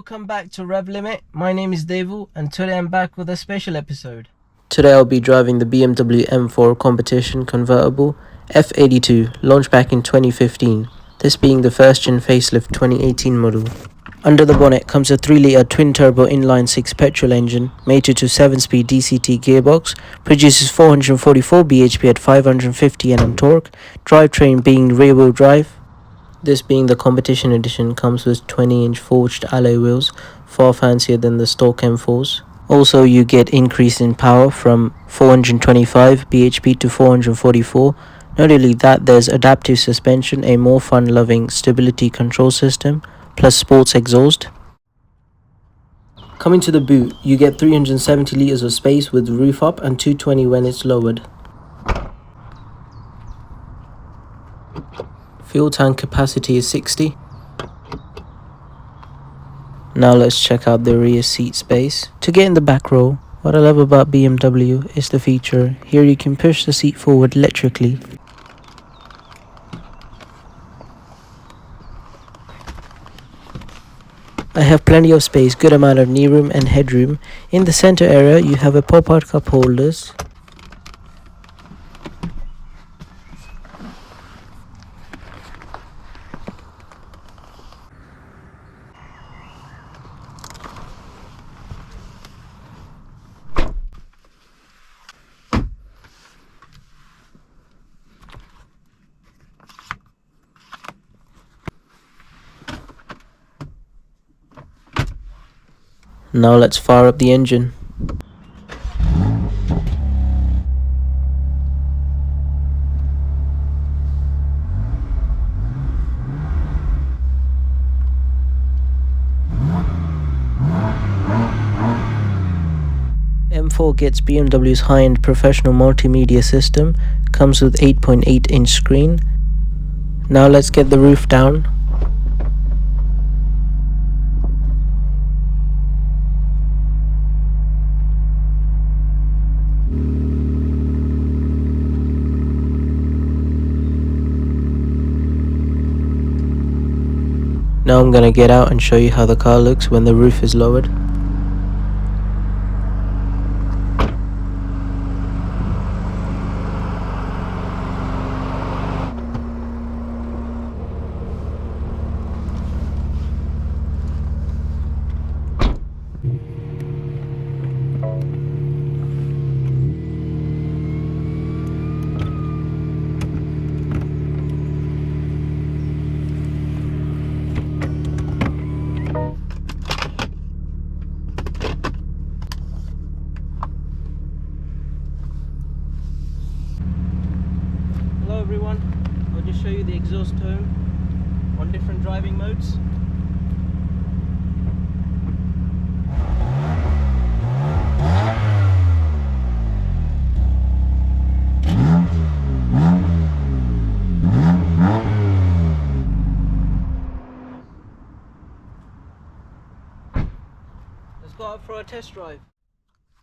Welcome back to Rev Limit. My name is Devu and today I'm back with a special episode. Today I'll be driving the BMW M4 Competition Convertible F82, launched back in 2015, this being the first gen facelift 2018 model. Under the bonnet comes a 3-litre twin-turbo inline-6 petrol engine, mated to 7-speed DCT gearbox, produces 444 bhp at 550 Nm torque, drivetrain being rear-wheel drive. This being the competition edition comes with 20-inch forged alloy wheels, far fancier than the stock M4s. Also, you get increase in power from 425 bhp to 444. Not only that, there's adaptive suspension, a more fun-loving stability control system, plus sports exhaust. Coming to the boot, you get 370 litres of space with roof up and 220 when it's lowered. Fuel tank capacity is 60. Now let's check out the rear seat space. To get in the back row, what I love about BMW is the feature. Here you can push the seat forward electrically. I have plenty of space, good amount of knee room and headroom. In the center area you have a pop-out cup holders. Now let's fire up the engine. M4 gets BMW's high-end professional multimedia system, comes with 8.8-inch screen. Now let's get the roof down. Now I'm gonna get out and show you how the car looks when the roof is lowered. Hello everyone, I'll just show you the exhaust tone on different driving modes. Let's go out for a test drive.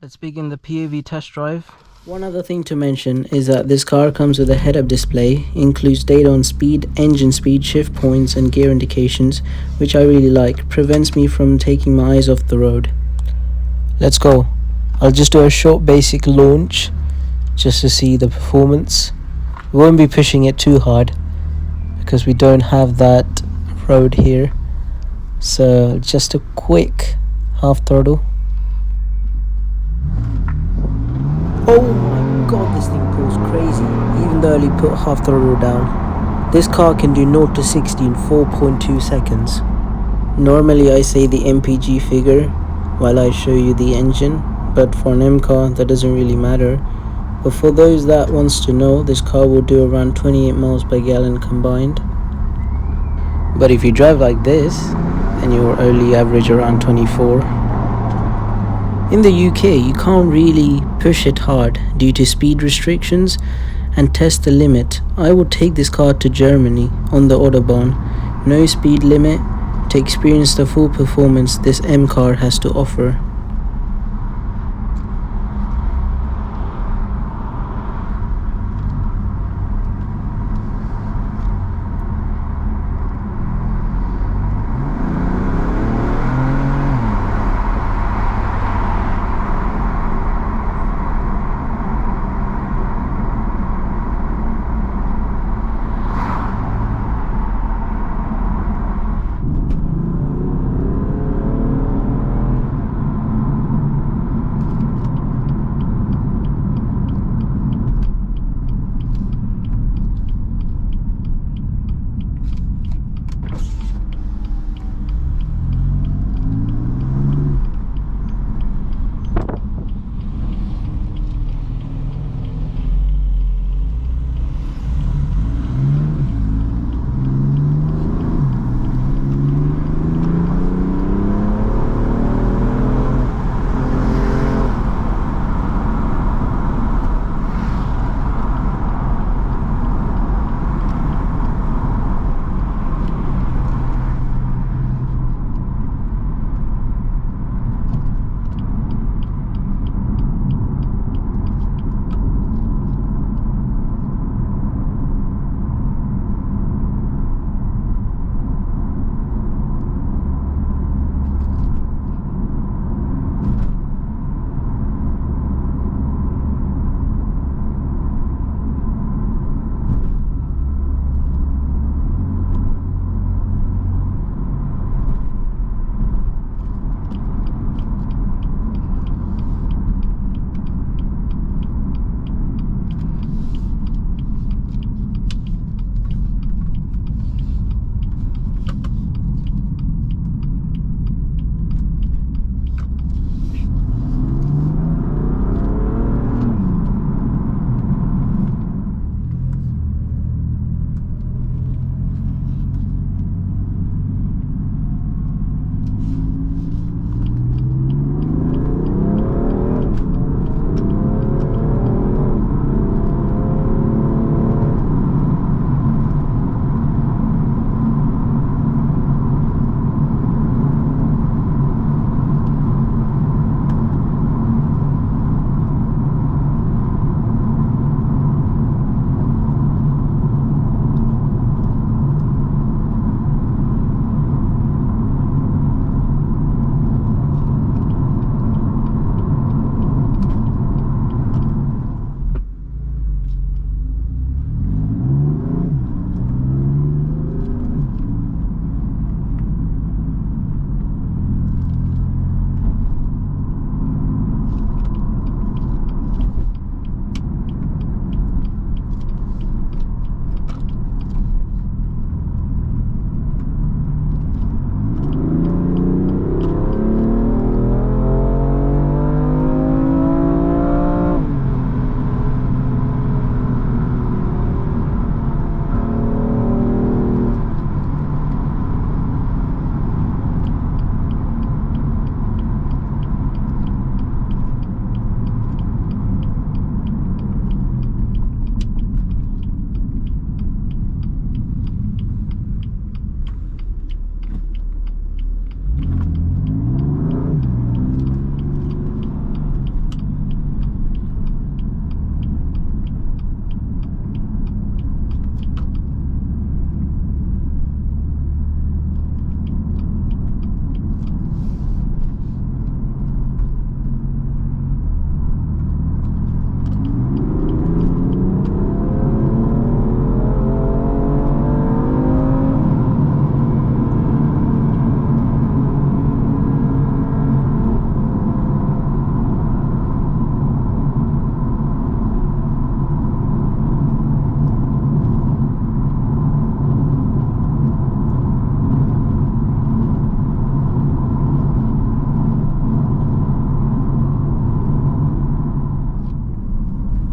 Let's begin the POV test drive. One other thing to mention is that this car comes with a head-up display, includes data on speed, engine speed, shift points and gear indications, which I really like, prevents me from taking my eyes off the road. Let's go. I'll just do a short basic launch just to see the performance. We won't be pushing it too hard because we don't have that road here, so just a quick half throttle. Oh my god, this thing pulls crazy, even though I only put half throttle down. This car can do 0 to 60 in 4.2 seconds. Normally I say the MPG figure while I show you the engine, but for an M car that doesn't really matter. But for those that wants to know, this car will do around 28 miles per gallon combined. But if you drive like this, then you will only average around 24. In the UK, you can't really push it hard due to speed restrictions and test the limit. I would take this car to Germany on the Autobahn, no speed limit, to experience the full performance this M car has to offer.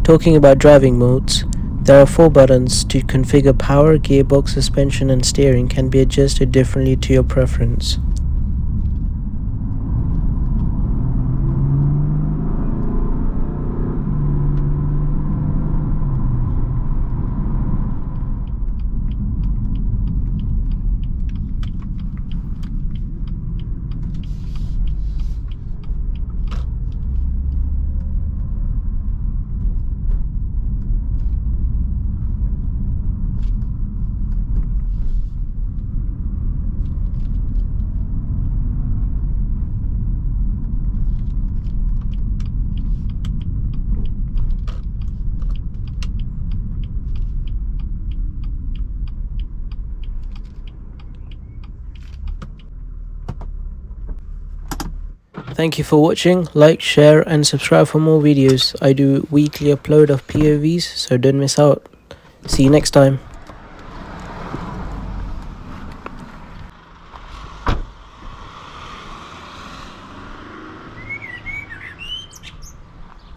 Talking about driving modes, there are 4 buttons to configure power, gearbox, suspension and steering can be adjusted differently to your preference. Thank you for watching. Like, share and subscribe for more videos. I do weekly upload of POVs, so don't miss out. See you next time.